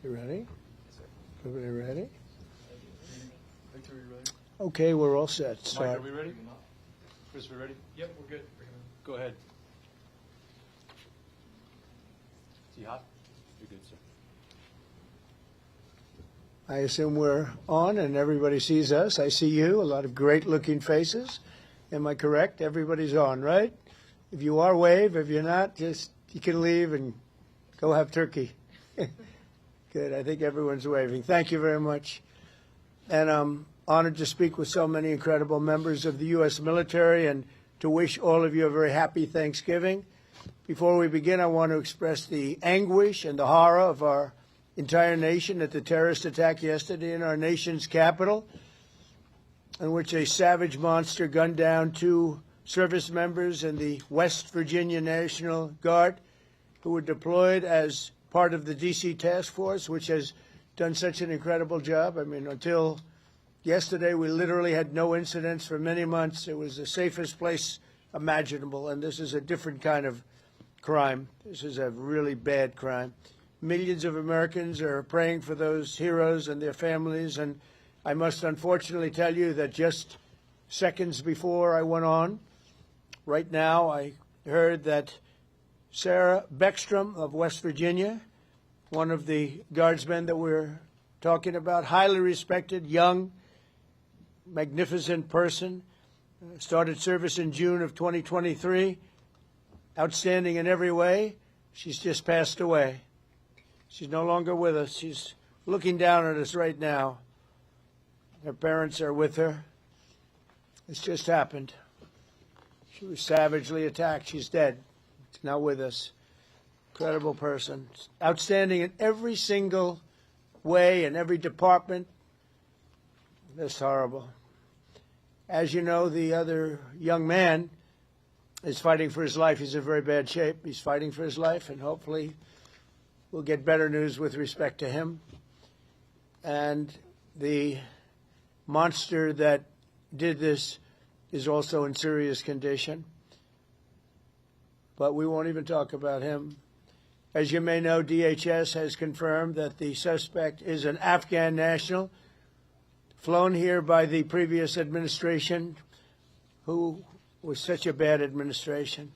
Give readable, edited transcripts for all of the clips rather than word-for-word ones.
You ready? Everybody ready? Victor, are you ready? Okay, we're all set. Mike, Start. are we ready? Chris, we ready? Yep, we're good. Go ahead. Is he hot? You're good, sir. I assume we're on and everybody sees us. I see you, a lot of great-looking faces. Am I correct? Everybody's on, right? If you are, wave. If you're not, just you can leave and go have turkey. Good. I think everyone's waving. Thank you very much. And I'm honored to speak with so many incredible members of the U.S. military and to wish all of you a very happy Thanksgiving. Before we begin, I want to express the anguish and the horror of our entire nation at the terrorist attack yesterday in our nation's capital, in which a savage monster gunned down 2 service members in the West Virginia National Guard who were deployed as part of the D.C. task force, which has done such an incredible job. I mean, until yesterday, we literally had no incidents for many months. It was the safest place imaginable, and this is a different kind of crime. This is a really bad crime. Millions of Americans are praying for those heroes and their families, and I must unfortunately tell you that just seconds before I went on, right now, I heard that Sarah Beckstrom of West Virginia, one of the guardsmen that we're talking about, highly respected, young, magnificent person, started service in June of 2023, outstanding in every way. She's just passed away. She's no longer with us. She's looking down at us right now. Her parents are with her. It's just happened. She was savagely attacked. She's dead. She's not with us. Incredible person. Outstanding in every single way, in every department. That's horrible. As you know, the other young man is fighting for his life. He's in very bad shape. He's fighting for his life, and hopefully we'll get better news with respect to him. And the monster that did this is also in serious condition. But we won't even talk about him. As you may know, DHS has confirmed that the suspect is an Afghan national flown here by the previous administration, who was such a bad administration.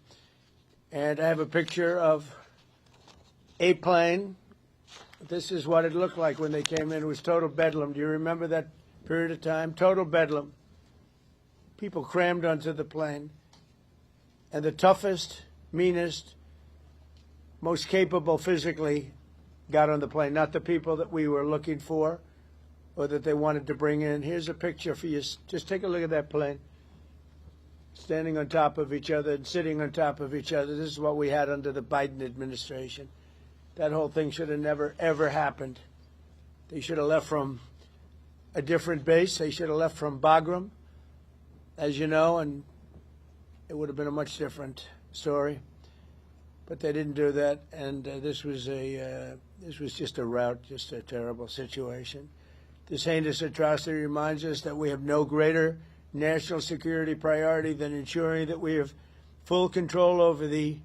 And I have a picture of a plane. This is what it looked like when they came in. It was total bedlam. Do you remember that period of time? Total bedlam. People crammed onto the plane. And the toughest, meanest, most capable physically got on the plane, not the people that we were looking for or that they wanted to bring in. Here's a picture for you. Just take a look at that plane. Standing on top of each other and sitting on top of each other. This is what we had under the Biden administration. That whole thing should have never, ever happened. They should have left from a different base. They should have left from Bagram, as you know, and it would have been a much different story. But they didn't do that, and this was just a rout, just a terrible situation. This heinous atrocity reminds us that we have no greater national security priority than ensuring that we have full control over the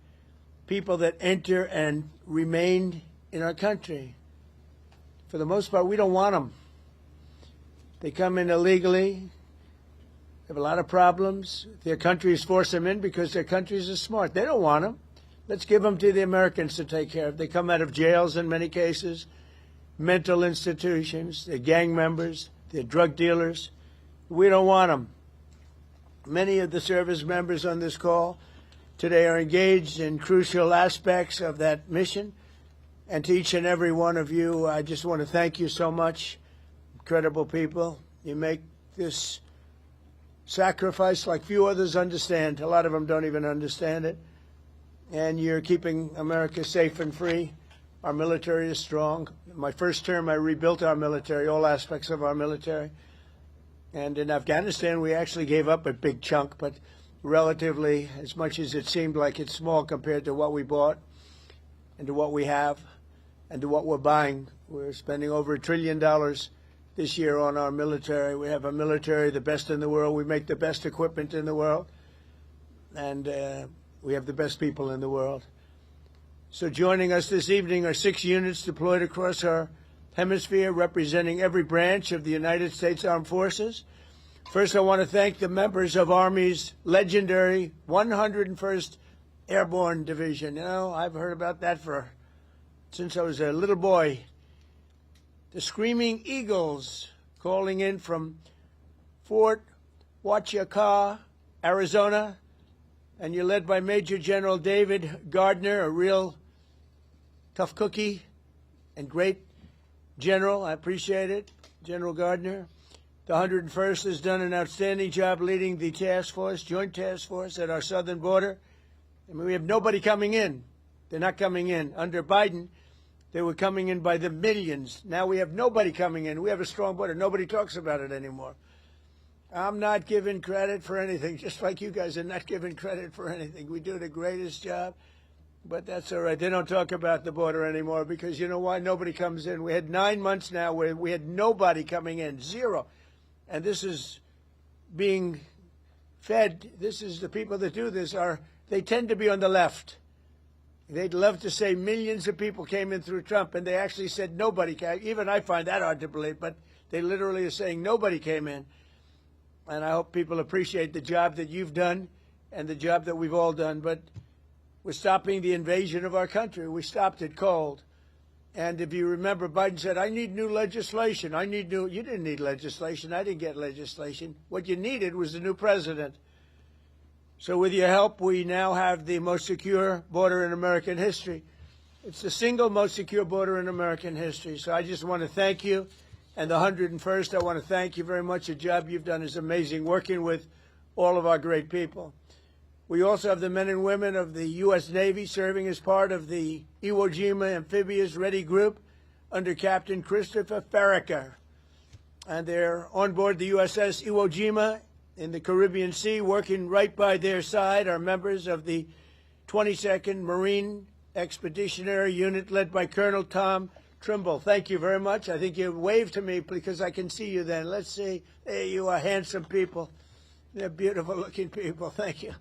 people that enter and remain in our country. For the most part, we don't want them. They come in illegally. They have a lot of problems. Their countries force them in because their countries are smart. They don't want them. Let's give them to the Americans to take care of. They come out of jails in many cases, mental institutions. They're gang members. They're drug dealers. We don't want them. Many of the service members on this call today are engaged in crucial aspects of that mission. And to each and every one of you, I just want to thank you so much. Incredible people. You make this sacrifice like few others understand. A lot of them don't even understand it. And you're keeping America safe and free. Our military is strong. In my first term, I rebuilt our military, all aspects of our military. And in Afghanistan, we actually gave up a big chunk, but relatively, as much as it seemed like it's small compared to what we bought and to what we have and to what we're buying. We're spending over $1 trillion this year on our military. We have a military, the best in the world. We make the best equipment in the world. And we have the best people in the world. So joining us this evening are 6 units deployed across our hemisphere, representing every branch of the United States Armed Forces. First, I want to thank the members of Army's legendary 101st Airborne Division. You know, I've heard about that since I was a little boy. The Screaming Eagles, calling in from Fort Huachuca, Arizona, and you're led by Major General David Gardner, a real tough cookie and great general. I appreciate it, General Gardner. The 101st has done an outstanding job leading the task force, joint task force at our southern border. I mean, we have nobody coming in. They're not coming in. Under Biden, they were coming in by the millions. Now we have nobody coming in. We have a strong border. Nobody talks about it anymore. I'm not giving credit for anything, just like you guys are not giving credit for anything. We do the greatest job, but that's all right. They don't talk about the border anymore because you know why? Nobody comes in. We had 9 months now where we had nobody coming in, zero. And this is being fed. This is the people that do this they tend to be on the left. They'd love to say millions of people came in through Trump, and they actually said nobody came. Even I find that hard to believe, but they literally are saying nobody came in. And I hope people appreciate the job that you've done and the job that we've all done. But we're stopping the invasion of our country. We stopped it cold. And if you remember, Biden said, I need new legislation. You didn't need legislation. I didn't get legislation. What you needed was a new president. So with your help, we now have the most secure border in American history. It's the single most secure border in American history. So I just want to thank you. And the 101st, I want to thank you very much. The job you've done is amazing, working with all of our great people. We also have the men and women of the U.S. Navy serving as part of the Iwo Jima Amphibious Ready Group under Captain Christopher Farraker. And they're on board the USS Iwo Jima in the Caribbean Sea. Working right by their side are members of the 22nd Marine Expeditionary Unit led by Colonel Tom Trimble. Thank you very much. I think you waved to me because I can see you then. Let's see. There you are, handsome people. They're beautiful-looking people. Thank you.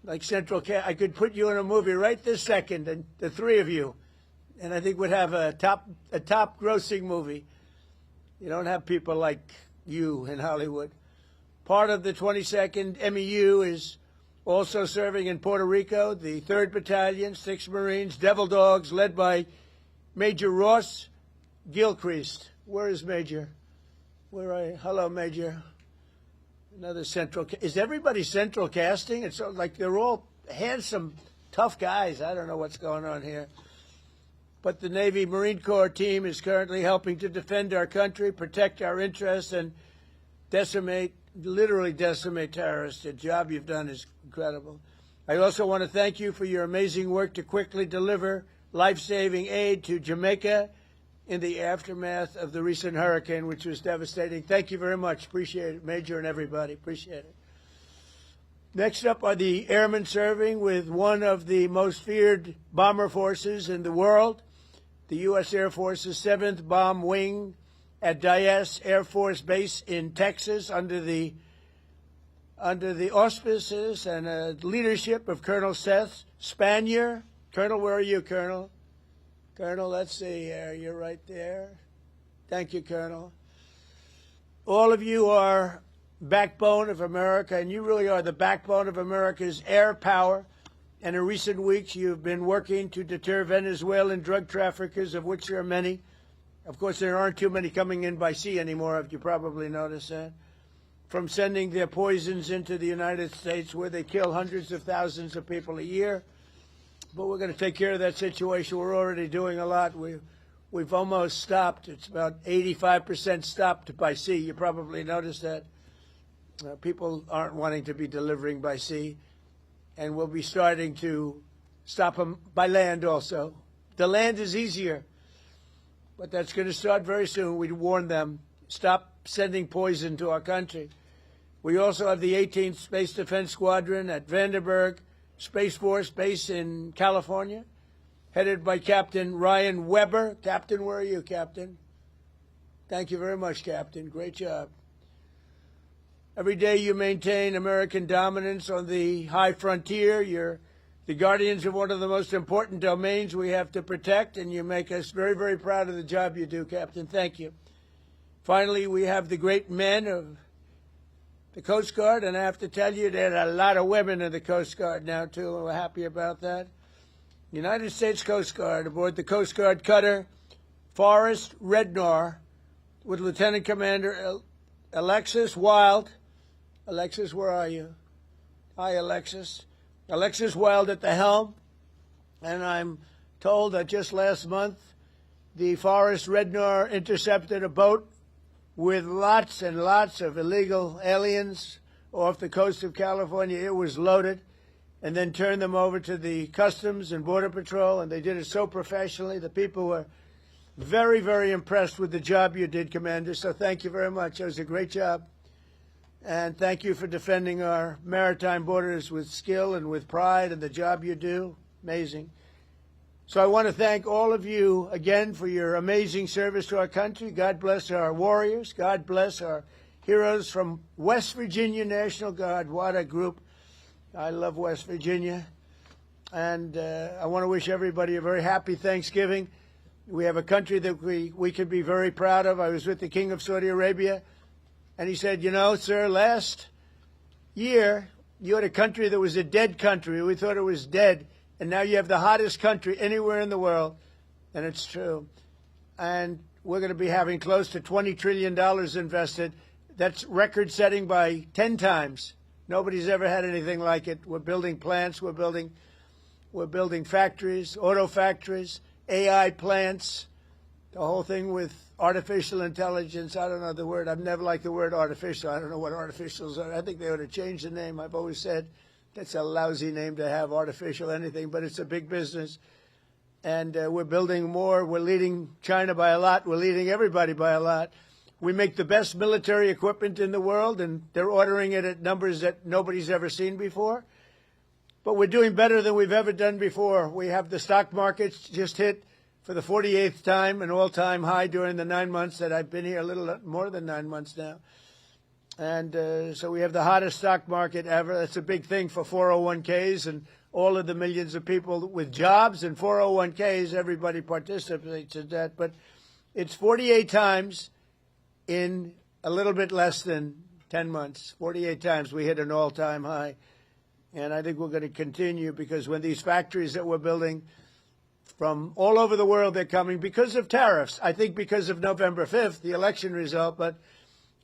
Like Central Cast, I could put you in a movie right this second, and the three of you, and I think we'd have a top grossing movie. You don't have people like you in Hollywood. Part of the 22nd MEU is also serving in Puerto Rico, the 3rd Battalion, 6 Marines, Devil Dogs, led by Major Ross Gilchrist. Where is Major? Hello, Major. Another central. Is everybody central casting? It's like they're all handsome, tough guys. I don't know what's going on here. But the Navy Marine Corps team is currently helping to defend our country, protect our interests, and literally decimate terrorists. The job you've done is incredible. I also want to thank you for your amazing work to quickly deliver life-saving aid to Jamaica in the aftermath of the recent hurricane, which was devastating. Thank you very much. Appreciate it, Major and everybody. Appreciate it. Next up are the airmen serving with one of the most feared bomber forces in the world, the U.S. Air Force's 7th Bomb Wing at Dyess Air Force Base in Texas under the auspices and leadership of Colonel Seth Spanier. Colonel, where are you, Colonel? Colonel, let's see here. You're right there. Thank you, Colonel. All of you are backbone of America, and you really are the backbone of America's air power. And in recent weeks, you've been working to deter Venezuelan drug traffickers, of which there are many. Of course, there aren't too many coming in by sea anymore, if you probably noticed that. From sending their poisons into the United States, where they kill hundreds of thousands of people a year. But we're going to take care of that situation. We're already doing a lot. We've almost stopped. It's about 85% stopped by sea. You probably noticed that. People aren't wanting to be delivering by sea. And we'll be starting to stop them by land also. The land is easier. But that's going to start very soon. We warn them. Stop sending poison to our country. We also have the 18th Space Defense Squadron at Vandenberg Space Force Base in California, headed by Captain Ryan Weber. Captain, where are you, Captain? Thank you very much, Captain. Great job. Every day you maintain American dominance on the high frontier. You're the guardians of one of the most important domains we have to protect, and you make us very, very proud of the job you do, Captain. Thank you. Finally, we have the great men of the Coast Guard, and I have to tell you, there are a lot of women in the Coast Guard now, too, and we're happy about that. United States Coast Guard aboard the Coast Guard cutter Forrest Rednor with Lieutenant Commander Alexis Wild. Alexis, where are you? Hi, Alexis. Alexis Wild at the helm. And I'm told that just last month, the Forrest Rednor intercepted a boat with lots and lots of illegal aliens off the coast of California. It was loaded, and then turned them over to the Customs and Border Patrol, and they did it so professionally. The people were very, very impressed with the job you did, Commander, so thank you very much. It was a great job. And thank you for defending our maritime borders with skill and with pride, and the job you do. Amazing. So I want to thank all of you again for your amazing service to our country. God bless our warriors. God bless our heroes from West Virginia National Guard. What a group. I love West Virginia. And I want to wish everybody a very happy Thanksgiving. We have a country that we can be very proud of. I was with the King of Saudi Arabia, and he said, you know, sir, last year you had a country that was a dead country. We thought it was dead. And now you have the hottest country anywhere in the world, and it's true. And we're going to be having close to $20 trillion invested. That's record-setting by 10 times. Nobody's ever had anything like it. We're building plants. We're building factories, auto factories, AI plants, the whole thing with artificial intelligence. I don't know the word. I've never liked the word artificial. I don't know what artificials are. I think they ought to change the name. I've always said that's a lousy name to have, artificial anything, but it's a big business. And we're building more. We're leading China by a lot. We're leading everybody by a lot. We make the best military equipment in the world, and they're ordering it at numbers that nobody's ever seen before. But we're doing better than we've ever done before. We have the stock markets just hit, for the 48th time, an all-time high during the 9 months that I've been here, a little more than 9 months now. And so we have the hottest stock market ever. That's a big thing for 401ks and all of the millions of people with jobs and 401ks. Everybody participates in that. But it's 48 times in a little bit less than 10 months. 48 times we hit an all-time high. And I think we're going to continue, because when these factories that we're building from all over the world, they're coming because of tariffs. I think because of November 5th, the election result, but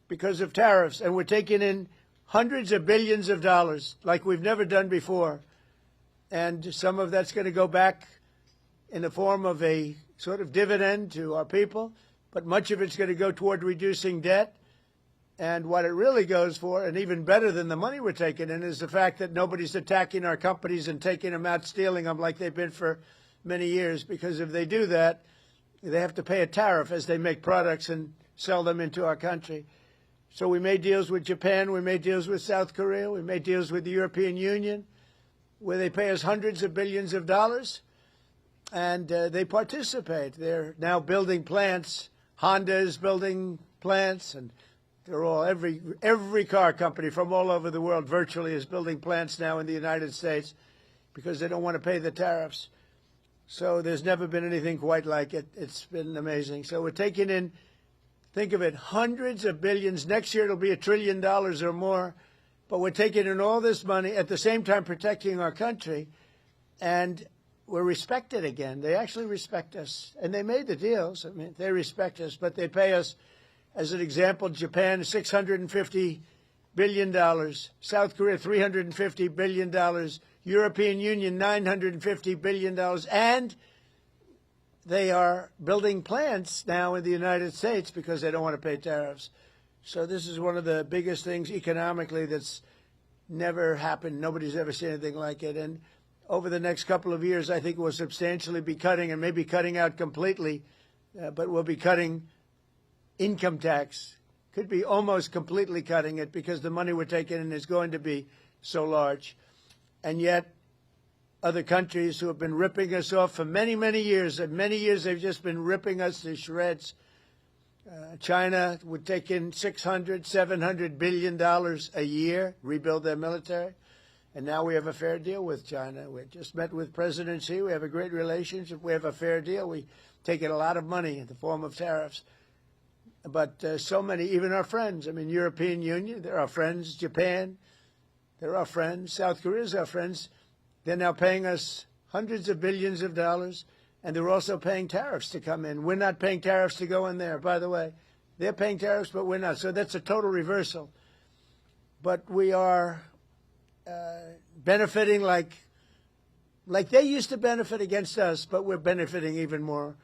because of tariffs. And we're taking in hundreds of billions of dollars like we've never done before. And some of that's going to go back in the form of a sort of dividend to our people, but much of it's going to go toward reducing debt. And what it really goes for, and even better than the money we're taking in, is the fact that nobody's attacking our companies and taking them out, stealing them like they've been for many years. Because if they do that, they have to pay a tariff as they make products and sell them into our country. So we made deals with Japan, we made deals with South Korea, we made deals with the European Union, where they pay us hundreds of billions of dollars, and they participate. They're now building plants. Honda is building plants, and they're all, every car company from all over the world virtually is building plants now in the United States because they don't want to pay the tariffs. So there's never been anything quite like it. It's been amazing. So we're taking in, think of it, hundreds of billions. Next year it'll be $1 trillion or more. But we're taking in all this money, at the same time protecting our country. And we're respected again. They actually respect us. And they made the deals. I mean, they respect us, but they pay us, as an example, Japan, $650 billion. South Korea, $350 billion. European Union, $950 billion. And they are building plants now in the United States because they don't want to pay tariffs. So this is one of the biggest things economically that's never happened. Nobody's ever seen anything like it. And over the next couple of years, I think we'll substantially be cutting, and maybe cutting out completely, but we'll be cutting income tax. Could be almost completely cutting it because the money we're taking in is going to be so large. And yet other countries who have been ripping us off for many, many years, and many years they've just been ripping us to shreds. China would take in $600, $700 billion a year, rebuild their military. And now we have a fair deal with China. We just met with President Xi. We have a great relationship. We have a fair deal. We take in a lot of money in the form of tariffs. But so many, even our friends, I mean, European Union, they're our friends. Japan, they're our friends. South Korea is our friends. They're now paying us hundreds of billions of dollars, and they're also paying tariffs to come in. We're not paying tariffs to go in there, by the way. They're paying tariffs, but we're not. So that's a total reversal. But we are benefiting like they used to benefit against us, but we're benefiting even more.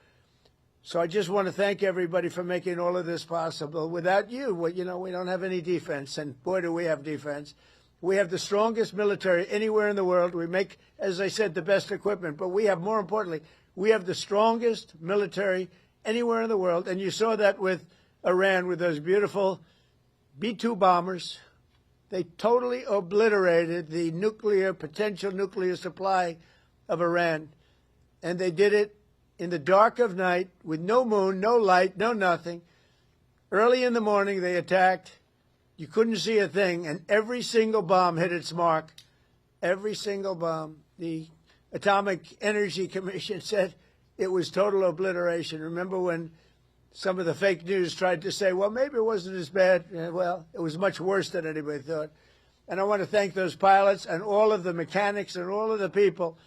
So I just want to thank everybody for making all of this possible. Without you, we don't have any defense, and boy, do we have defense. We have the strongest military anywhere in the world. We make, as I said, the best equipment, but we have, more importantly, we have the strongest military anywhere in the world, and you saw that with Iran, with those beautiful B-2 bombers. They totally obliterated the potential nuclear supply of Iran, and they did it in the dark of night with no moon, no light, no nothing. Early in the morning, they attacked. You couldn't see a thing, and every single bomb hit its mark. Every single bomb. The Atomic Energy Commission said it was total obliteration. Remember when some of the fake news tried to say, well, maybe it wasn't as bad. Well, it was much worse than anybody thought. And I want to thank those pilots and all of the mechanics and all of the people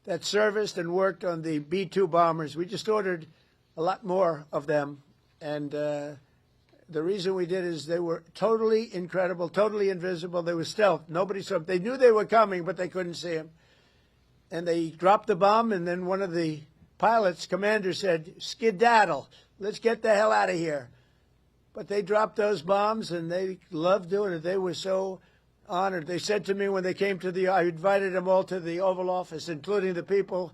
that serviced and worked on the B-2 bombers. We just ordered a lot more of them. And the reason we did is they were totally incredible, totally invisible. They were stealth. Nobody saw them. They knew they were coming, but they couldn't see them. And they dropped the bomb, and then one of the pilots, commander, said, skedaddle. Let's get the hell out of here. But they dropped those bombs, and they loved doing it. They were so honored. They said to me when they came to I invited them all to the Oval Office, including the people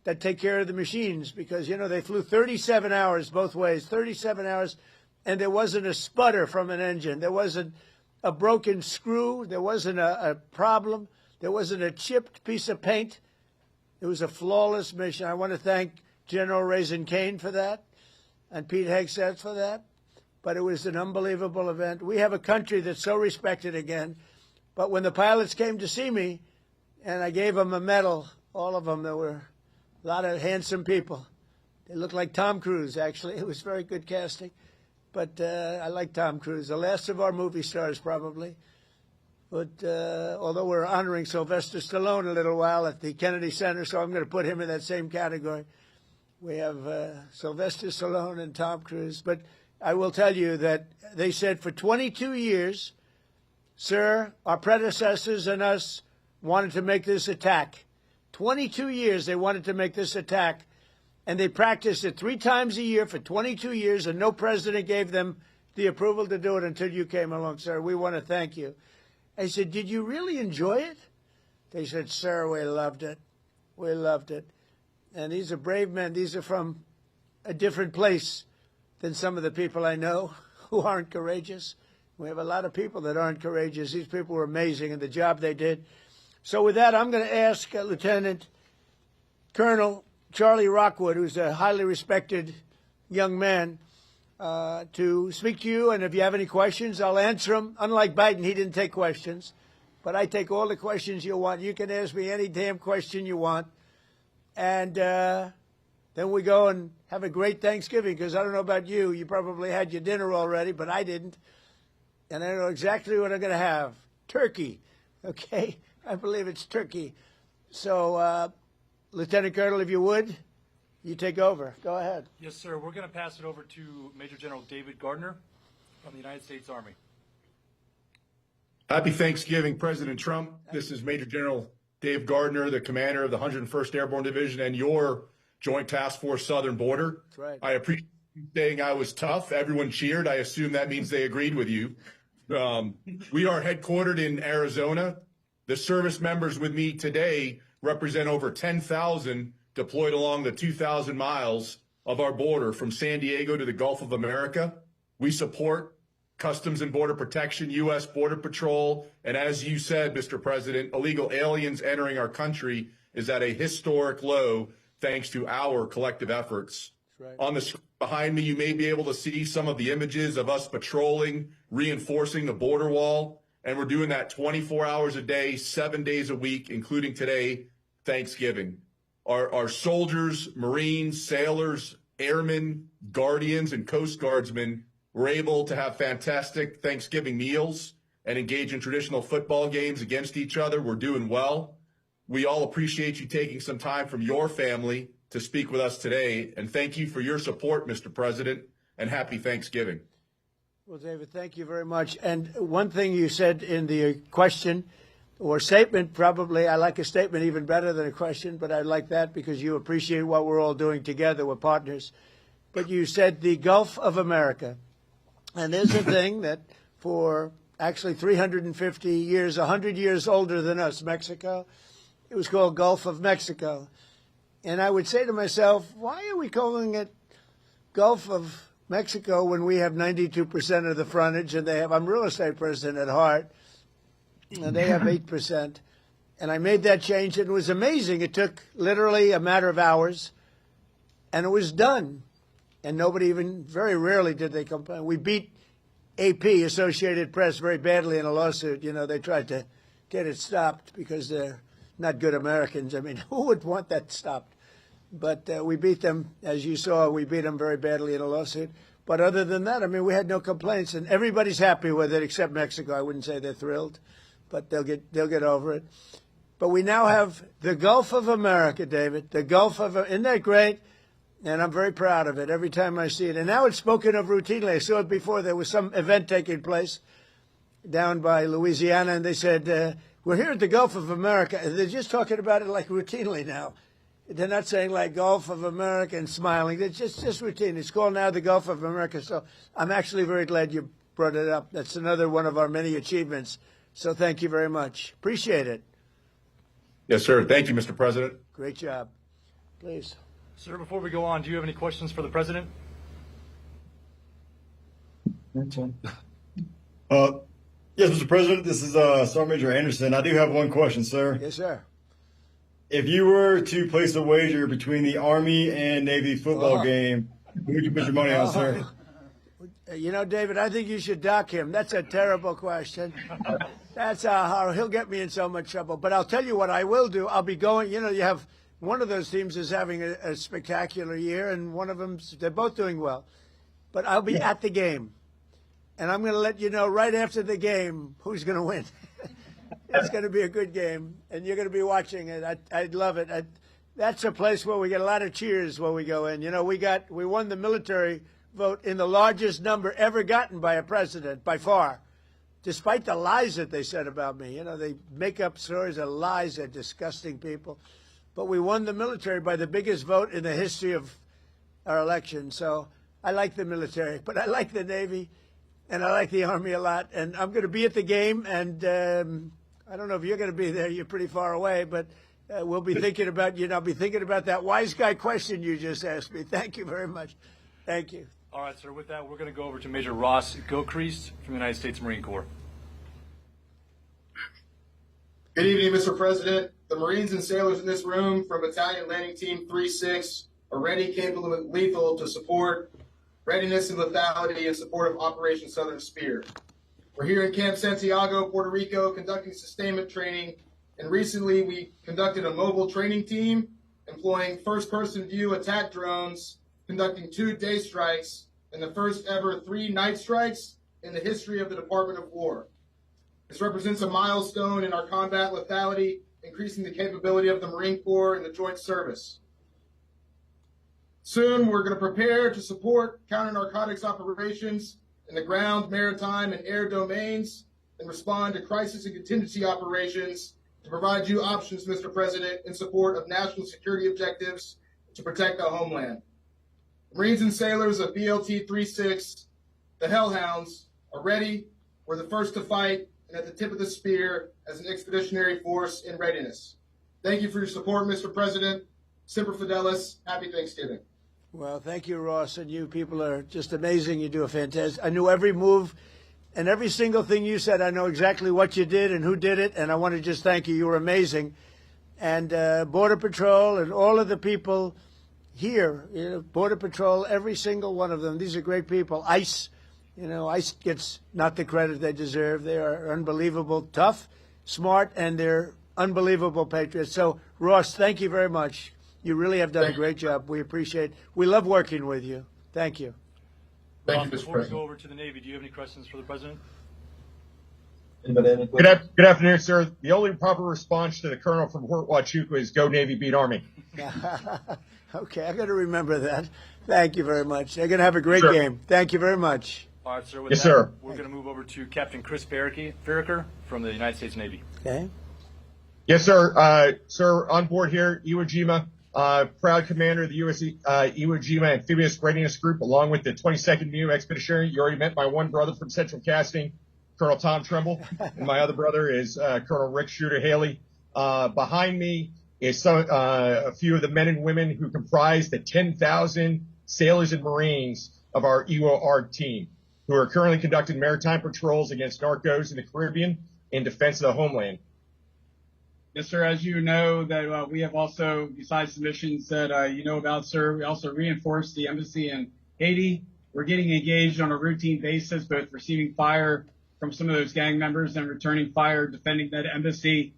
that take care of the machines, because, they flew 37 hours both ways, 37 hours, and there wasn't a sputter from an engine. There wasn't a broken screw. There wasn't a problem. There wasn't a chipped piece of paint. It was a flawless mission. I want to thank General Raisin Kane for that and Pete Hegseth for that. But it was an unbelievable event. We have a country that's so respected again. But when the pilots came to see me, and I gave them a medal, all of them, there were a lot of handsome people. They looked like Tom Cruise, actually. It was very good casting. But I like Tom Cruise, the last of our movie stars, probably. But although we're honoring Sylvester Stallone a little while at the Kennedy Center, so I'm going to put him in that same category. We have Sylvester Stallone and Tom Cruise. But I will tell you that they said for 22 years, sir, our predecessors and us wanted to make this attack. 22 years they wanted to make this attack. And they practiced it 3 times a year for 22 years, and no president gave them the approval to do it until you came along, sir. We want to thank you. I said, did you really enjoy it? They said, sir, we loved it. We loved it. And these are brave men. These are from a different place than some of the people I know who aren't courageous. We have a lot of people that aren't courageous. These people were amazing in the job they did. So with that, I'm going to ask Lieutenant Colonel Charlie Rockwood, who's a highly respected young man, to speak to you. And if you have any questions, I'll answer them. Unlike Biden, he didn't take questions. But I take all the questions you want. You can ask me any damn question you want. And then we go and have a great Thanksgiving, because I don't know about you. You probably had your dinner already, but I didn't. And I know exactly what I'm going to have. Turkey. Okay? I believe it's turkey. So, Lieutenant Colonel, if you would, you take over. Go ahead. Yes, sir. We're going to pass it over to Major General David Gardner from the United States Army. Happy Thanksgiving, President Trump. This is Major General Dave Gardner, the commander of the 101st Airborne Division and your Joint Task Force Southern Border. That's right. I appreciate you saying I was tough. Everyone cheered. I assume that means they agreed with you. We are headquartered in Arizona. The service members with me today represent over 10,000 deployed along the 2,000 miles of our border from San Diego to the Gulf of America. We support Customs and Border Protection, U.S. Border Patrol, and as you said, Mr. President, illegal aliens entering our country is at a historic low thanks to our collective efforts. That's right. On the screen behind me, you may be able to see some of the images of us patrolling, reinforcing the border wall. And we're doing that 24 hours a day, 7 days a week, including today, Thanksgiving. Our soldiers, Marines, sailors, airmen, guardians, and Coast Guardsmen were able to have fantastic Thanksgiving meals and engage in traditional football games against each other. We're doing well. We all appreciate you taking some time from your family to speak with us today. And thank you for your support, Mr. President, and happy Thanksgiving. Well, David, thank you very much. And one thing you said in the question or statement, probably I like a statement even better than a question, but I like that because you appreciate what we're all doing together. We're partners. But you said the Gulf of America. And there's a thing that for actually 350 years, 100 years older than us, Mexico, it was called Gulf of Mexico. And I would say to myself, why are we calling it Gulf of Mexico when we have 92% of the frontage and they have, I'm a real estate person at heart, and they have 8%. And I made that change, and it was amazing. It took literally a matter of hours, and it was done. And nobody even, very rarely did they complain. We beat AP, Associated Press, very badly in a lawsuit. You know, they tried to get it stopped because they're not good Americans. I mean, who would want that stopped? But we beat them, as you saw, we beat them very badly in a lawsuit. But other than that, I mean, we had no complaints, and everybody's happy with it except Mexico. I wouldn't say they're thrilled, but they'll get over it. But we now have the Gulf of America, David. The Gulf of, isn't that great? And I'm very proud of it every time I see it. And now it's spoken of routinely. I saw it before. There was some event taking place down by Louisiana, and they said, we're here at the Gulf of America. And they're just talking about it like routinely now. They're not saying like Gulf of America and smiling. It's just routine. It's called now the Gulf of America. So I'm actually very glad you brought it up. That's another one of our many achievements. So thank you very much. Appreciate it. Yes, sir. Thank you, Mr. President. Great job. Please. Sir, before we go on, do you have any questions for the president? Yes, Mr. President, this is Sergeant Major Anderson. I do have one question, sir. Yes, sir. If you were to place a wager between the Army and Navy football game, who would you put your money on, sir? You know, David, I think you should dock him. That's a terrible question. That's how he'll get me in so much trouble. But I'll tell you what I will do. I'll be going, you know, you have one of those teams is having a spectacular year, and one of them, they're both doing well. But I'll be at the game. And I'm going to let you know right after the game who's going to win. It's going to be a good game, and you're going to be watching it. I'd love it. That's a place where we get a lot of cheers when we go in. You know, we won the military vote in the largest number ever gotten by a president, by far, despite the lies that they said about me. You know, they make up stories of lies. They're disgusting people. But we won the military by the biggest vote in the history of our election. So I like the military, but I like the Navy. And I like the Army a lot, and I'm going to be at the game, and I don't know if you're going to be there. You're pretty far away, but we'll be thinking about you. And I'll be thinking about that wise guy question you just asked me. Thank you very much. Thank you. All right, sir. With that, we're going to go over to Major Ross Gilchrist from the United States Marine Corps. Good evening, Mr. President. The Marines and sailors in this room from Battalion Landing Team 3-6 are ready, capable, and lethal to support readiness and lethality in support of Operation Southern Spear. We're here in Camp Santiago, Puerto Rico, conducting sustainment training, and recently we conducted a mobile training team employing first-person view attack drones, conducting 2 day strikes and the first ever 3 night strikes in the history of the Department of War. This represents a milestone in our combat lethality, increasing the capability of the Marine Corps and the Joint Service. Soon, we're going to prepare to support counter-narcotics operations in the ground, maritime, and air domains and respond to crisis and contingency operations to provide you options, Mr. President, in support of national security objectives to protect our homeland. Marines and sailors of BLT 36, the Hellhounds, are ready. We're the first to fight and at the tip of the spear as an expeditionary force in readiness. Thank you for your support, Mr. President. Semper Fidelis. Happy Thanksgiving. Well, thank you, Ross, and you people are just amazing. You do a fantastic. I knew every move and every single thing you said. I know exactly what you did and who did it, and I want to just thank you. You were amazing. And Border Patrol and all of the people here, you know, Border Patrol, every single one of them, these are great people. ICE, You know, ICE gets not the credit they deserve. They are unbelievable, tough, smart, and they're unbelievable patriots. So, Ross, thank you very much. You really have done a great job. We appreciate. We love working with you. Thank you. Thank Ross, you, Mr. before we President. go over to the Navy, do you have any questions for the President? Anybody have any questions? Good afternoon, sir. The only proper response to the Colonel from Fort Huachuca is "Go Navy, beat Army." Okay, I got to remember that. Thank you very much. They're going to have a great Sure. game. Thank you very much. All right, sir. With Yes, that, sir. we're going to move over to Captain Chris Farraker from the United States Navy. Okay. Yes, sir. Sir, on board here, Iwo Jima, proud commander of the U.S. Iwo Jima Amphibious Readiness Group, along with the 22nd New Expeditionary. You already met my one brother from Central Casting, Colonel Tom Trimble, and my other brother is Colonel Rick Shooter Haley. Behind me is a few of the men and women who comprise the 10,000 sailors and Marines of our Iwo ARG team, who are currently conducting maritime patrols against narcos in the Caribbean in defense of the homeland. Yes, sir. As you know, that we have also, besides the missions that you know about, sir, we also reinforced the embassy in Haiti. We're getting engaged on a routine basis, both receiving fire from some of those gang members and returning fire, defending that embassy.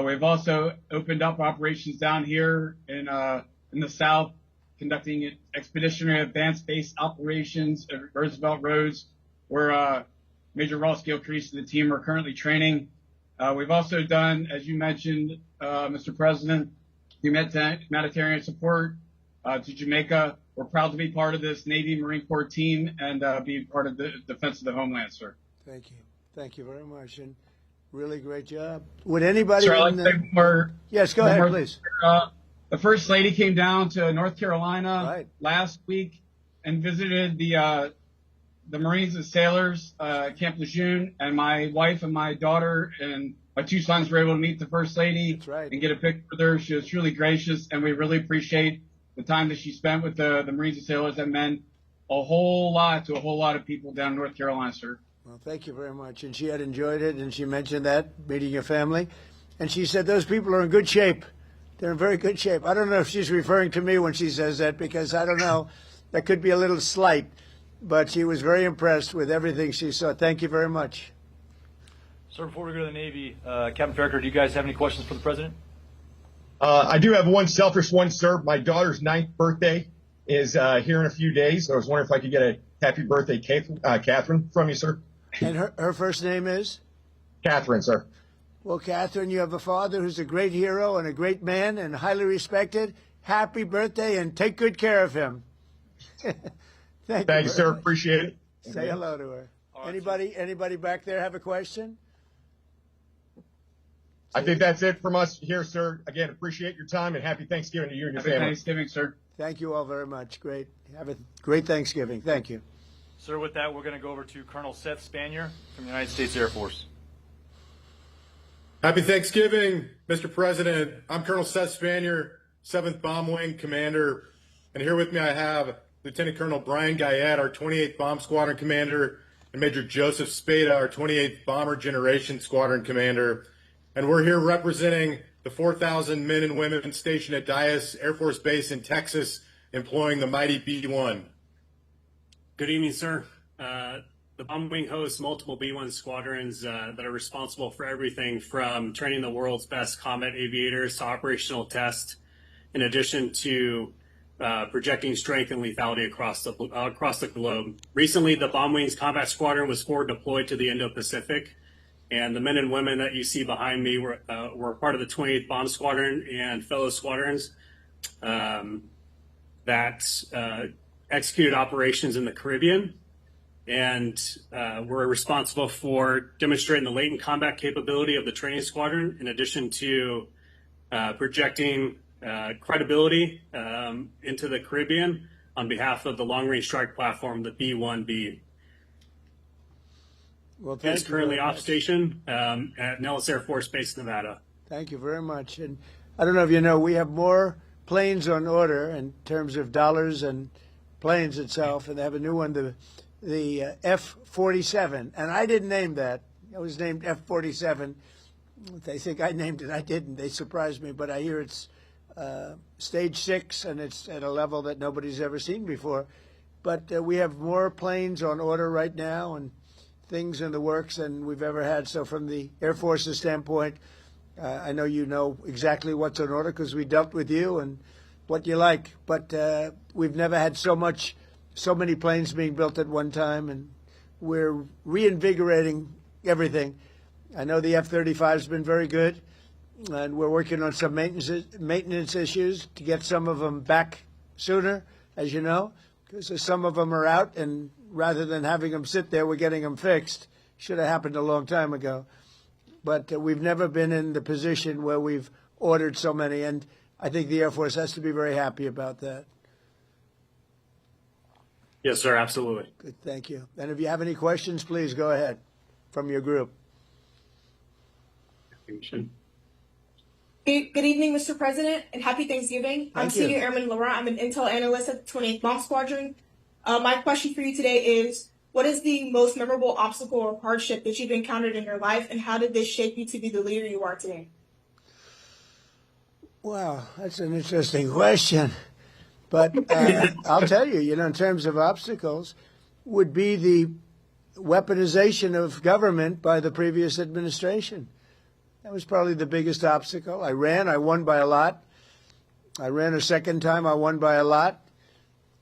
We've also opened up operations down here in the south, conducting expeditionary advanced base operations at Roosevelt Roads, where Major Ross Gilcrease and the team are currently training. We've also done, as you mentioned, Mr. President, humanitarian support to Jamaica. We're proud to be part of this Navy Marine Corps team and be part of the defense of the homeland, sir. Thank you. Thank you very much. And really great job. Would anybody Sir, I'd in like to the... say more. Yes, go one ahead, more- please. The First Lady came down to North Carolina Right. last week and visited the Marines and Sailors Camp Lejeune, and my wife and my daughter and my two sons were able to meet the First Lady That's right. and get a picture with her. She was truly gracious, and we really appreciate the time that she spent with the Marines and Sailors. That meant a whole lot to a whole lot of people down in North Carolina, sir. Well, thank you very much. And she had enjoyed it, and she mentioned that, meeting your family. And she said those people are in good shape. They're in very good shape. I don't know if she's referring to me when she says that, because I don't know. That could be a little slight. But she was very impressed with everything she saw. Thank you very much. Sir, before we go to the Navy, Captain Farraker, do you guys have any questions for the President? I do have one selfish one, sir. My daughter's 9th birthday is here in a few days. I was wondering if I could get a happy birthday, Catherine, from you, sir. And her first name is? Catherine, sir. Well, Catherine, you have a father who's a great hero and a great man and highly respected. Happy birthday, and take good care of him. Thank Thank you, you, sir. very much. Appreciate it. Say hello to her. All right, Anybody back there have a question? I think that's it from us here, sir. Again, appreciate your time and happy Thanksgiving to you and your Happy family. Thanksgiving, sir. Thank you all very much. Great. Have a great Thanksgiving. Thank you. Sir, with that, we're going to go over to Colonel Seth Spanier from the United States Air Force. Happy Thanksgiving, Mr. President. I'm Colonel Seth Spanier, 7th Bomb Wing Commander. And here with me I have Lieutenant Colonel Brian Guyette, our 28th Bomb Squadron Commander, and Major Joseph Spada, our 28th Bomber Generation Squadron Commander. And we're here representing the 4,000 men and women stationed at Dyess Air Force Base in Texas, employing the mighty B-1. Good evening, sir. The Bomb Wing hosts multiple B-1 squadrons that are responsible for everything from training the world's best combat aviators to operational tests, in addition to projecting strength and lethality across the globe. Recently, the Bomb Wings Combat Squadron was forward deployed to the Indo-Pacific, and the men and women that you see behind me were part of the 28th Bomb Squadron and fellow squadrons that executed operations in the Caribbean, and were responsible for demonstrating the latent combat capability of the training squadron, in addition to projecting credibility into the Caribbean on behalf of the long-range strike platform, the B-1B. Well, thank It's you currently very off much. station at Nellis Air Force Base, Nevada. Thank you very much. And I don't know if you know, we have more planes on order in terms of dollars and planes itself, and they have a new one, the F-47. And I didn't name that. It was named F-47. They think I named it. I didn't. They surprised me, but I hear it's stage 6, and it's at a level that nobody's ever seen before. but we have more planes on order right now and things in the works than we've ever had. So from the Air Force's standpoint, I know you know exactly what's on order because we dealt with you and what you like. But we've never had so many planes being built at one time, and we're reinvigorating everything. I know the F-35 has been very good, and we're working on some maintenance issues to get some of them back sooner, as you know, because some of them are out, and rather than having them sit there, we're getting them fixed. Should have happened a long time ago. But we've never been in the position where we've ordered so many, and I think the Air Force has to be very happy about that. Yes, sir, absolutely. Good, thank you. And if you have any questions, please go ahead from your group. Good evening, Mr. President, and happy Thanksgiving. I'm Senior Airman Laurent. I'm an intel analyst at the 28th Bomb Squadron. My question for you today is, what is the most memorable obstacle or hardship that you've encountered in your life, and how did this shape you to be the leader you are today? Wow, that's an interesting question. But I'll tell you, in terms of obstacles, would be the weaponization of government by the previous administration. That was probably the biggest obstacle. I won by a lot. I ran a second time, I won by a lot.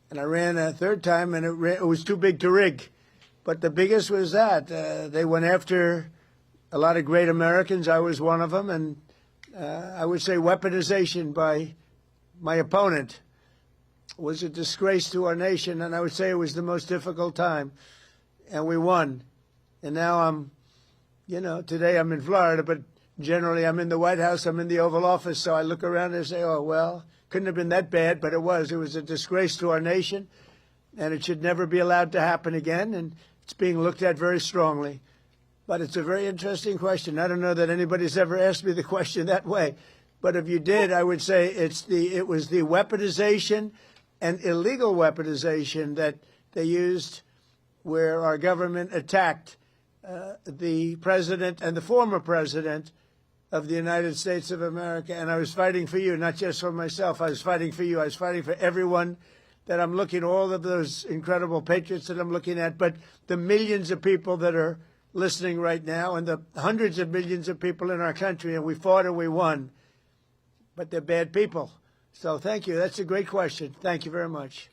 And I ran a third time, and it was too big to rig. But the biggest was that. They went after a lot of great Americans. I was one of them. And I would say weaponization by my opponent was a disgrace to our nation. And I would say it was the most difficult time. And we won. And now I'm, today I'm in Florida, but generally I'm in the White House, I'm in the Oval Office. So I look around and say, oh, well, couldn't have been that bad, but it was. It was a disgrace to our nation. And it should never be allowed to happen again. And it's being looked at very strongly. But it's a very interesting question. I don't know that anybody's ever asked me the question that way. But if you did, I would say it was the weaponization and illegal weaponization that they used where our government attacked the president and the former president of the United States of America. And I was fighting for you, not just for myself. I was fighting for you. I was fighting for everyone that I'm looking, all of those incredible patriots that I'm looking at, but the millions of people that are listening right now and the hundreds of millions of people in our country. And we fought and we won, but they're bad people. So thank you. That's a great question. Thank you very much.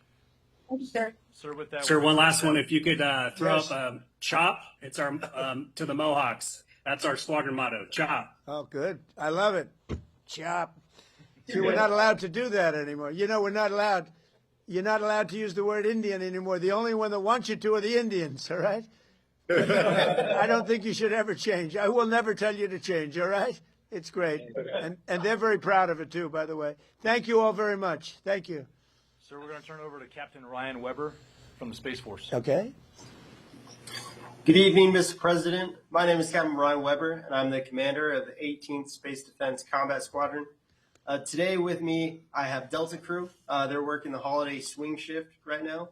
Thank you, sir. Sir, with that, Sir, one last one. If you could throw Yes. up CHOP, it's our to the Mohawks. That's our squadron motto, CHOP. Oh, good. I love it. Chop. See, we're not allowed to do that anymore. We're not allowed. You're not allowed to use the word Indian anymore. The only one that wants you to are the Indians, all right? I don't think you should ever change. I will never tell you to change, all right? It's great. And they're very proud of it, too, by the way. Thank you all very much. Thank you. Sir, we're going to turn it over to Captain Ryan Weber from the Space Force. Okay. Good evening, Mr. President. My name is Captain Ryan Weber, and I'm the commander of the 18th Space Defense Combat Squadron. Today with me, I have Delta Crew. They're working the holiday swing shift right now,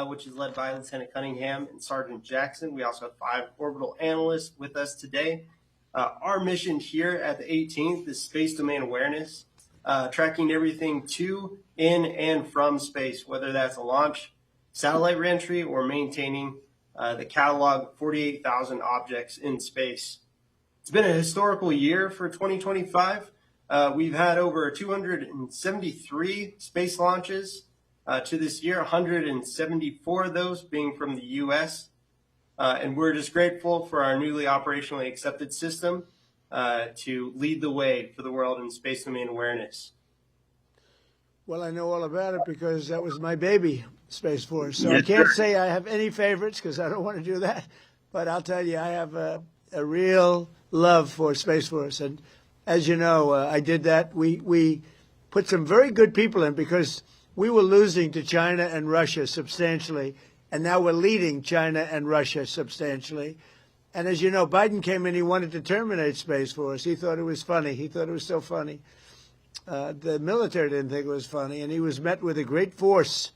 which is led by Lieutenant Cunningham and Sergeant Jackson. We also have 5 orbital analysts with us today. Our mission here at the 18th is space domain awareness, tracking everything to, in, and from space, whether that's a launch, satellite reentry, or maintaining the catalog of 48,000 objects in space. It's been a historical year for 2025. We've had over 273 space launches to this year, 174 of those being from the U.S. And we're just grateful for our newly operationally accepted system to lead the way for the world in space domain awareness. Well, I know all about it because that was my baby, Space Force. So I can't say I have any favorites because I don't want to do that. But I'll tell you, I have a real love for Space Force. And as you know, I did that. We put some very good people in because we were losing to China and Russia substantially. And now we're leading China and Russia substantially. And as you know, Biden came in, he wanted to terminate Space Force. He thought it was funny. He thought it was so funny. The military didn't think it was funny. And he was met with a great force.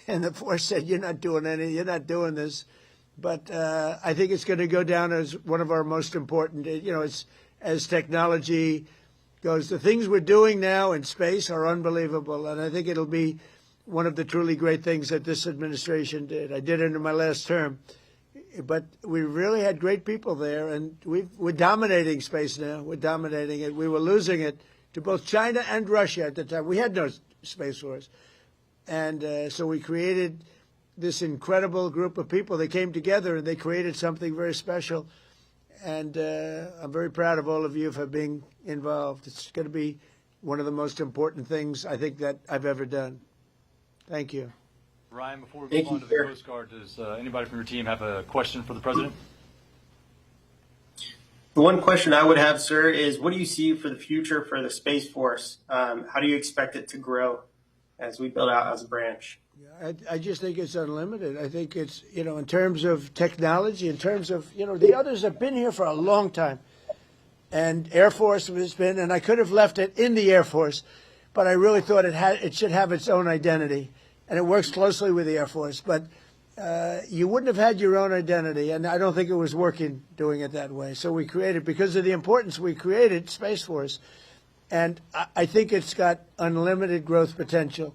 And the force said, you're not doing you're not doing this. But I think it's going to go down as one of our most important, it's as technology goes. The things we're doing now in space are unbelievable. And I think it'll be one of the truly great things that this administration did. I did it in my last term. But we really had great people there, and we're dominating space now. We're dominating it. We were losing it to both China and Russia at the time. We had no Space Force. And so we created this incredible group of people. They came together, and they created something very special. And I'm very proud of all of you for being involved. It's going to be one of the most important things I think that I've ever done. Thank you. Ryan, before we Thank move on you, to the sir. Coast Guard, does anybody from your team have a question for the President? The one question I would have, sir, is what do you see for the future for the Space Force? How do you expect it to grow as we build out as a branch? I just think it's unlimited. I think it's, in terms of technology, in terms of, the others have been here for a long time. And Air Force has been, and I could have left it in the Air Force, but I really thought it should have its own identity. And it works closely with the Air Force. But you wouldn't have had your own identity, and I don't think it was working doing it that way. So we created, because of the importance, we created Space Force. And I think it's got unlimited growth potential,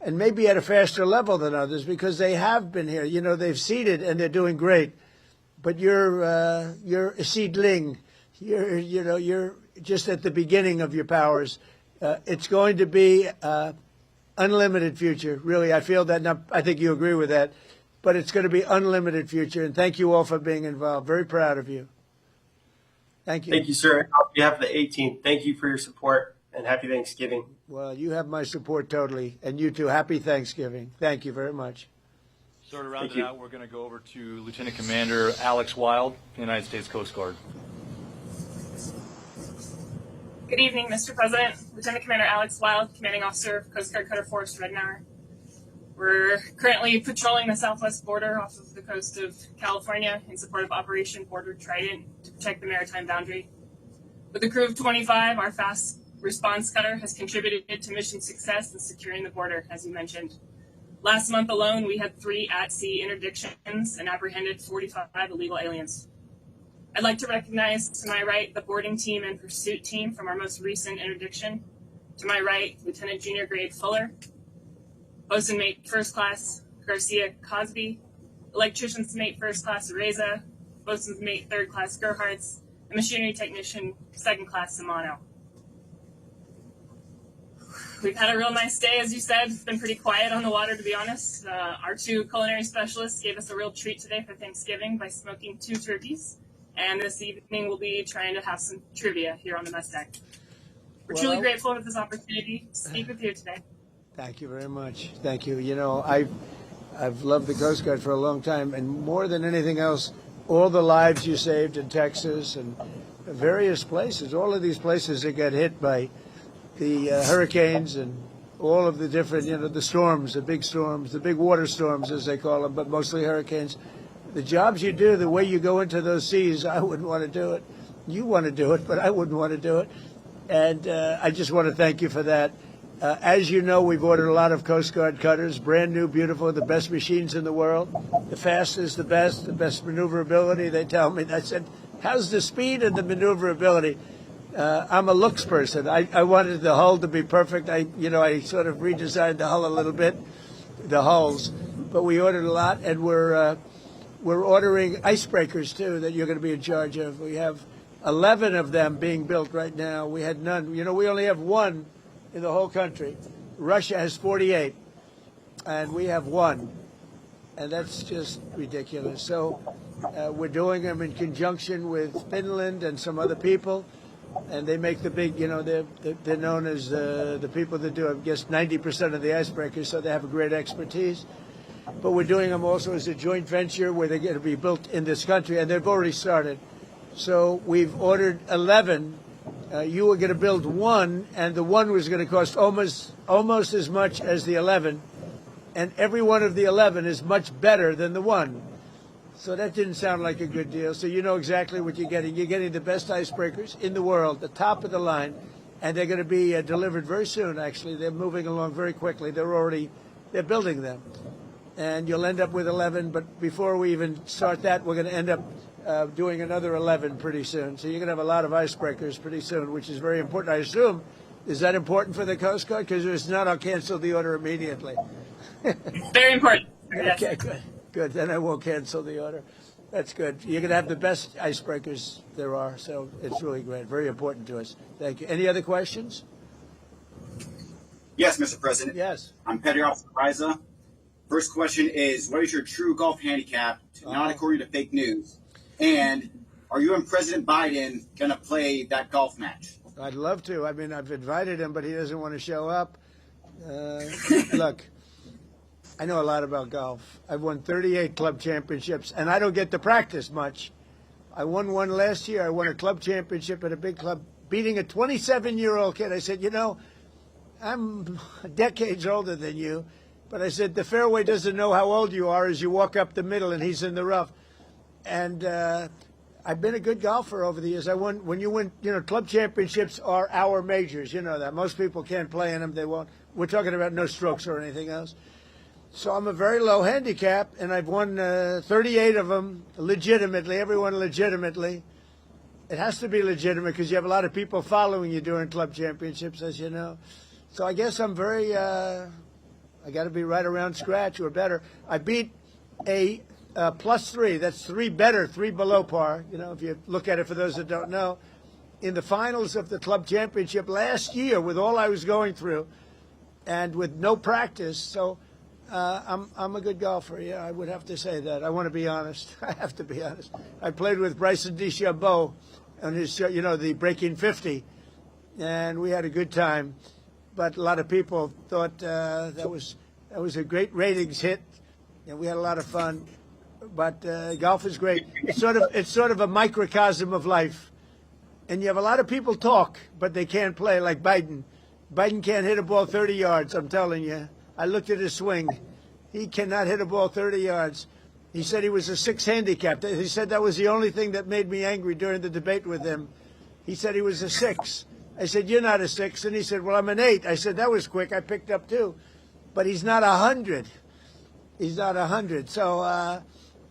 and maybe at a faster level than others because they have been here. They've seeded, and they're doing great. But you're a seedling. You're just at the beginning of your powers. It's going to be unlimited future. Really, I feel that, and I think you agree with that. But it's going to be unlimited future, and thank you all for being involved. Very proud of you. Thank you. Thank you, sir. On behalf of the 18th, thank you for your support and happy Thanksgiving. Well, you have my support totally, and you too. Happy Thanksgiving. Thank you very much. So to round it out, we're going to go over to Lieutenant Commander Alex Wild, United States Coast Guard. Good evening, Mr. President. Lieutenant Commander Alex Wild, Commanding Officer of Coast Guard Cutter Force Red Hour. We're currently patrolling the southwest border off of the coast of California in support of Operation Border Trident to protect the maritime boundary. With a crew of 25, our fast response cutter has contributed to mission success in securing the border, as you mentioned. Last month alone, we had 3 at-sea interdictions and apprehended 45 illegal aliens. I'd like to recognize, to my right, the boarding team and pursuit team from our most recent interdiction. To my right, Lieutenant Junior Grade Fuller, Bosun Mate First Class Garcia Cosby, Electrician's Mate First Class Areza, Bosun's Mate Third Class Gerhards, and Machinery Technician Second Class Simano. We've had a real nice day, as you said. It's been pretty quiet on the water, to be honest. Our 2 culinary specialists gave us a real treat today for Thanksgiving by smoking 2 turkeys. And this evening we'll be trying to have some trivia here on the mess deck. We're truly grateful for this opportunity to speak with you today. Thank you very much. Thank you. I've loved the Coast Guard for a long time, and more than anything else, all the lives you saved in Texas and various places, all of these places that got hit by the hurricanes and all of the different, the storms, the big water storms, as they call them, but mostly hurricanes. The jobs you do, the way you go into those seas, I wouldn't want to do it. You want to do it, but I wouldn't want to do it. And I just want to thank you for that. As you know, we've ordered a lot of Coast Guard cutters, brand new, beautiful, the best machines in the world, the fastest, the best maneuverability. They tell me. I said, how's the speed and the maneuverability? I'm a looks person. I wanted the hull to be perfect. I sort of redesigned the hull a little bit, the hulls. But we ordered a lot, and we're ordering icebreakers, too, that you're going to be in charge of. We have 11 of them being built right now. We had none. We only have 1 in the whole country. Russia has 48, and we have 1. And that's just ridiculous. So we're doing them in conjunction with Finland and some other people. And they make the big, they're known as the people that do, I guess, 90% of the icebreakers, so they have a great expertise. But we're doing them also as a joint venture where they're going to be built in this country, and they've already started. So we've ordered 11. You were going to build 1, and the 1 was going to cost almost as much as the 11. And every one of the 11 is much better than the 1. So that didn't sound like a good deal. So you know exactly what you're getting. You're getting the best icebreakers in the world, the top of the line, and they're going to be delivered very soon, actually. They're moving along very quickly. They're building them. And you'll end up with 11, but before we even start that, we're going to end up doing another 11 pretty soon. So you're going to have a lot of icebreakers pretty soon, which is very important. I assume, is that important for the Coast Guard? Because if it's not, I'll cancel the order immediately. Very important. Yes. Okay, good. Good. Then I won't cancel the order. That's good. You're going to have the best icebreakers there are, so it's really great. Very important to us. Thank you. Any other questions? Yes, Mr. President. Yes. I'm Petty Officer Riza. First question is, what is your true golf handicap, not according to fake news? And are you and President Biden going to play that golf match? I'd love to. I mean, I've invited him, but he doesn't want to show up. Look, I know a lot about golf. I've won 38 club championships, and I don't get to practice much. I won one last year. I won a club championship at a big club, beating a 27-year-old kid. I said, you know, I'm decades older than you, but I said, the fairway doesn't know how old you are as you walk up the middle, and he's in the rough. And I've been a good golfer over the years. When you win, you know, club championships are our majors. You know that. Most people can't play in them. They won't. We're talking about no strokes or anything else. So I'm a very low handicap, and I've won 38 of them legitimately, everyone legitimately. It has to be legitimate because you have a lot of people following you during club championships, as you know. So I guess I'm very, I got to be right around scratch or better. I beat a +3. That's 3 better, 3 below par. You know, if you look at it for those that don't know. In the finals of the club championship last year with all I was going through and with no practice. So I'm a good golfer. Yeah, I would have to say that. I want to be honest. I have to be honest. I played with Bryson DeChambeau on his show, you know, the Breaking 50, and we had a good time. But a lot of people thought that was a great ratings hit, and we had a lot of fun. But golf is great. It's sort of a microcosm of life, and you have a lot of people talk, but they can't play. Like Biden. Biden can't hit a ball 30 yards. I'm telling you. I looked at his swing. He cannot hit a ball 30 yards. He said he was a 6 handicap. He said that was the only thing that made me angry during the debate with him. He said he was a 6. I said, you're not a 6. And he said, well, I'm an 8. I said, that was quick. I picked up 2. But he's not 100. He's not 100. So,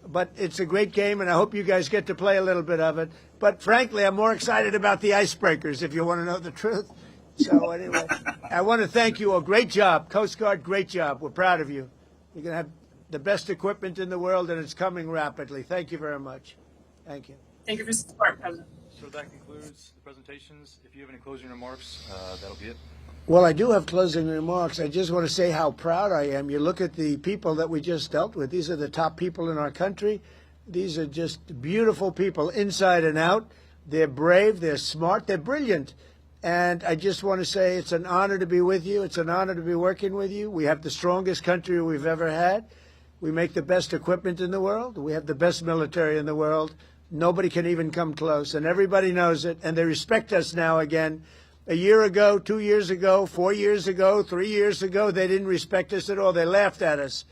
but it's a great game, and I hope you guys get to play a little bit of it. But frankly, I'm more excited about the icebreakers, if you want to know the truth. So anyway, I want to thank you all. Great job. Coast Guard, great job. We're proud of you. You're going to have the best equipment in the world, and it's coming rapidly. Thank you very much. Thank you. Thank you for your support, President. So that concludes the presentations. If you have any closing remarks, that'll be it. Well, I do have closing remarks. I just want to say how proud I am. You look at the people that we just dealt with. These are the top people in our country. These are just beautiful people inside and out. They're brave. They're smart. They're brilliant. And I just want to say it's an honor to be with you. It's an honor to be working with you. We have the strongest country we've ever had. We make the best equipment in the world. We have the best military in the world. Nobody can even come close. And everybody knows it. And they respect us now again. A year ago, 2 years ago, 4 years ago, 3 years ago, they didn't respect us at all. They laughed at us.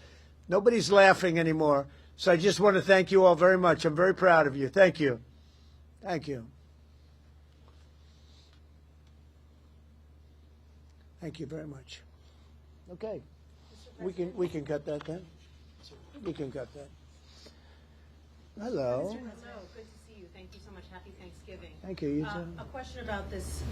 Nobody's laughing anymore. So I just want to thank you all very much. I'm very proud of you. Thank you. Thank you. Thank you very much. Okay. We can cut that then. We can cut that. Hello. Mr. President, good to see you. Thank you so much. Happy Thanksgiving. Thank you. You too. A question about this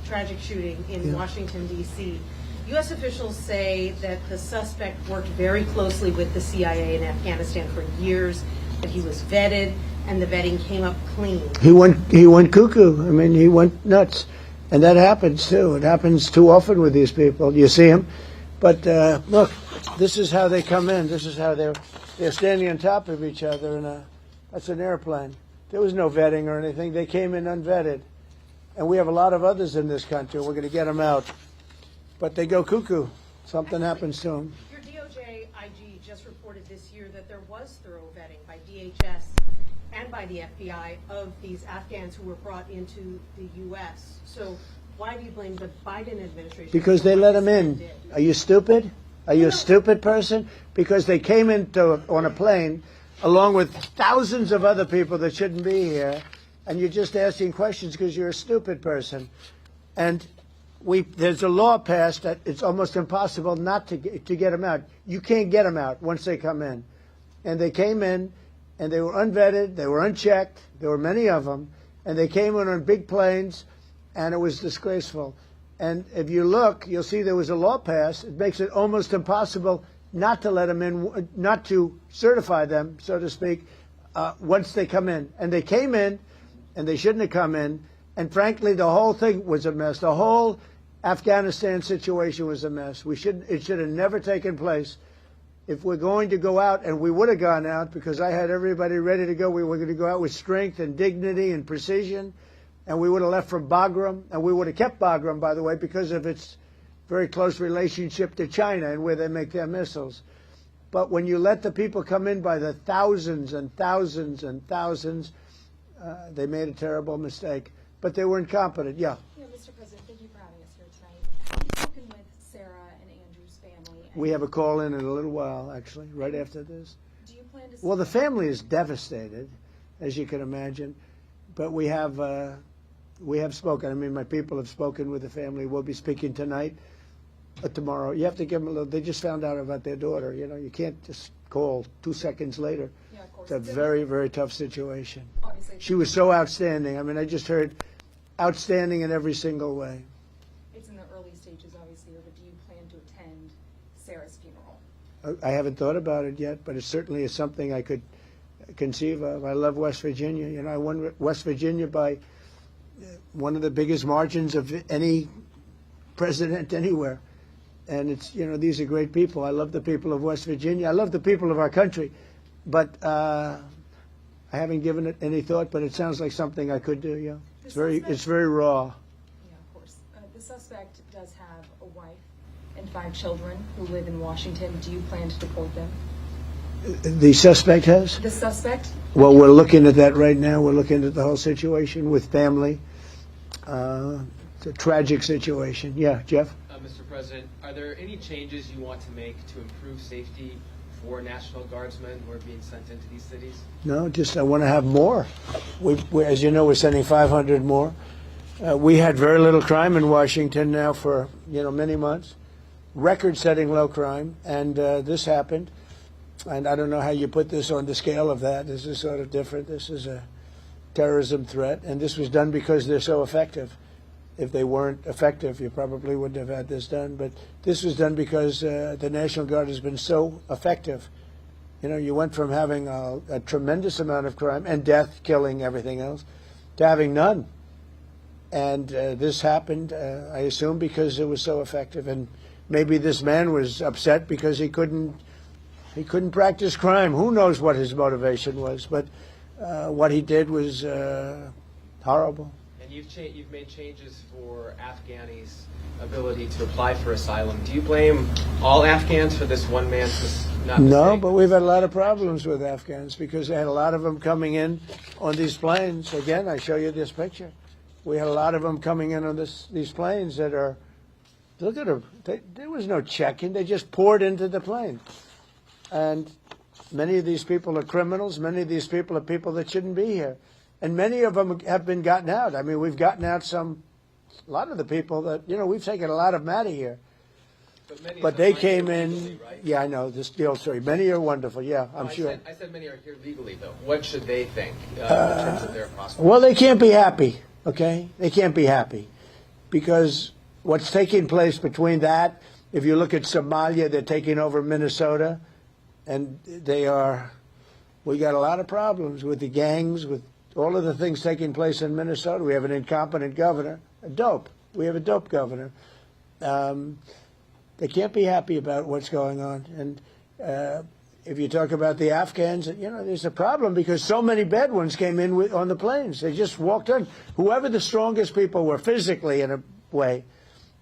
tragic shooting in Washington, D.C. U.S. officials say that the suspect worked very closely with the CIA in Afghanistan for years, that he was vetted, and the vetting came up clean. He went cuckoo. I mean, he went nuts. And that happens, too. It happens too often with these people. You see them. But, look, this is how they come in. This is how they're standing on top of each other. And that's an airplane. There was no vetting or anything. They came in unvetted. And we have a lot of others in this country. We're going to get them out. But they go cuckoo. Something happens to them. Your DOJ IG just reported this year that there was thorough vetting by DHS and by the FBI of these Afghans who were brought into the U.S. So why do you blame the Biden administration? Because they let them in. Are you stupid? Are you a stupid person? Because they came on a plane along with thousands of other people that shouldn't be here, and you're just asking questions because you're a stupid person. And there's a law passed that it's almost impossible not to get them out. You can't get them out once they come in. And they came in, and they were unvetted, they were unchecked, there were many of them, and they came in on big planes, and it was disgraceful. And if you look, you'll see there was a law passed. It makes it almost impossible not to let them in, not to certify them, so to speak, once they come in. And they came in, and they shouldn't have come in. And frankly, the whole thing was a mess. The whole Afghanistan situation was a mess. It should have never taken place. If we're going to go out, and we would have gone out because I had everybody ready to go, we were going to go out with strength and dignity and precision, and we would have left from Bagram, and we would have kept Bagram, by the way, because of its very close relationship to China and where they make their missiles. But when you let the people come in by the thousands and thousands and thousands, they made a terrible mistake. But they were incompetent. Yeah. Yeah, Mr. President, thank you for having us here tonight. Have you spoken with Sarah and Andrew's family? We have a call in a little while, actually, right after this. Do you plan to? Well, the family is devastated, as you can imagine. But we have spoken. I mean, my people have spoken with the family. We'll be speaking tonight, tomorrow. You have to give them a little. They just found out about their daughter. You know, you can't just call 2 seconds later. Yeah, of course. It's a very, very tough situation. Obviously, She was so outstanding. I mean, I just heard outstanding in every single way. it's in the early stages, obviously, but do you plan to attend Sarah's funeral? I haven't thought about it yet, but it certainly is something I could conceive of. I love West Virginia. You know, I won West Virginia by one of the biggest margins of any president anywhere. And it's, you know, these are great people. I love the people of West Virginia. I love the people of our country. But I haven't given it any thought, but it sounds like something I could do, yeah. It's very raw. Yeah, of course. The suspect does have a wife and 5 children who live in Washington. Do you plan to deport them? The suspect has? The suspect? Well, we're looking at that right now. We're looking at the whole situation with family. It's a tragic situation. Yeah, Jeff? Mr. President, are there any changes you want to make to improve safety for National Guardsmen who are being sent into these cities? No, just I want to have more. As you know, we're sending 500 more. We had very little crime in Washington now for, you know, many months. Record-setting low crime, and this happened. And I don't know how you put this on the scale of that. This is sort of different. This is a terrorism threat, and this was done because they're so effective. If they weren't effective, you probably wouldn't have had this done. But this was done because the National Guard has been so effective. You know, you went from having a tremendous amount of crime and death, killing, everything else, to having none. And this happened, I assume, because it was so effective. And maybe this man was upset because he couldn't practice crime. Who knows what his motivation was? But what he did was horrible. And you've made changes for Afghanis' ability to apply for asylum. Do you blame all Afghans for this one man's mistake? No, but we've had a lot of problems with Afghans because they had a lot of them coming in on these planes. Again, I show you this picture. We had a lot of them coming in on these planes that are, look at them. There was no check-in. They just poured into the plane. And many of these people are criminals. Many of these people are people that shouldn't be here. And many of them have been gotten out. I mean, we've gotten out a lot of the people that, you know, we've taken a lot of them out of here. But they came in, legally, right? Yeah, I know, the old story. Many are wonderful, yeah, I'm sure. I said many are here legally, though. What should they think in terms of their prospects? Well, they can't be happy, okay? They can't be happy. Because what's taking place between that, if you look at Somalia, they're taking over Minnesota, and we got a lot of problems with the gangs, with all of the things taking place in Minnesota. We have an incompetent governor, we have a dope governor. They can't be happy about what's going on. And if you talk about the Afghans, you know, there's a problem because so many bad ones came in on the planes. They just walked in. Whoever the strongest people were physically in a way,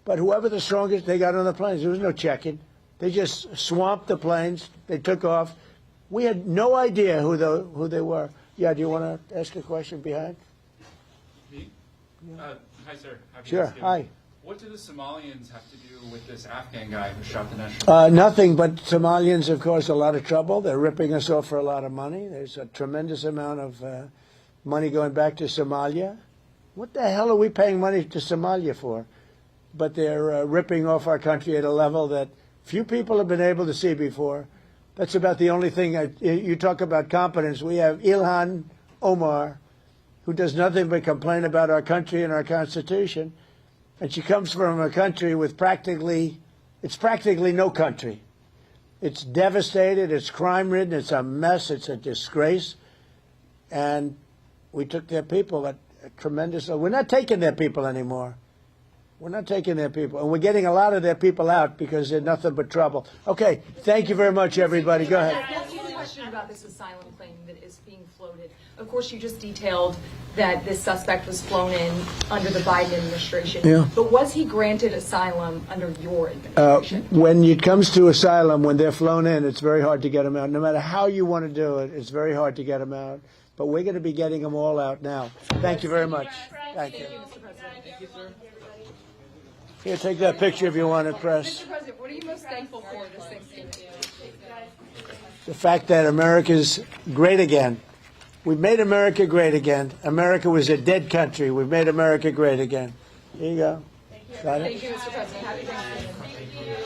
but whoever the strongest, they got on the planes. There was no check-in. They just swamped the planes. They took off. We had no idea who they were. Yeah, do you want to ask a question behind? Me? Hi, sir. Happy Sure. Thanksgiving. Hi. What do the Somalians have to do with this Afghan guy who shot the national? Nothing, but Somalians have caused a lot of trouble. They're ripping us off for a lot of money. There's a tremendous amount of money going back to Somalia. What the hell are we paying money to Somalia for? But they're ripping off our country at a level that few people have been able to see before. That's about the only thing. You talk about competence. We have Ilhan Omar, who does nothing but complain about our country and our Constitution. And she comes from a country with practically no country. It's devastated. It's crime-ridden. It's a mess. It's a disgrace. And we took their people at a tremendous. We're not taking their people anymore. We're not taking their people, and we're getting a lot of their people out because they're nothing but trouble. Okay, thank you very much, everybody. Go ahead. I have a question about this asylum claim that is being floated. Of course, you just detailed that this suspect was flown in under the Biden administration. Yeah. But was he granted asylum under your administration? When it comes to asylum, when they're flown in, it's very hard to get them out. No matter how you want to do it, it's very hard to get them out. But we're going to be getting them all out now. Thank you very much. Thank you. Mr. President. Thank you, sir. Here, take that picture if you want it, press. Mr. President, what are you most thankful for this Thanksgiving? The fact that America's great again. We've made America great again. America was a dead country. We've made America great again. Here you go. Got it? Thank you, Mr. President. Happy Thanksgiving.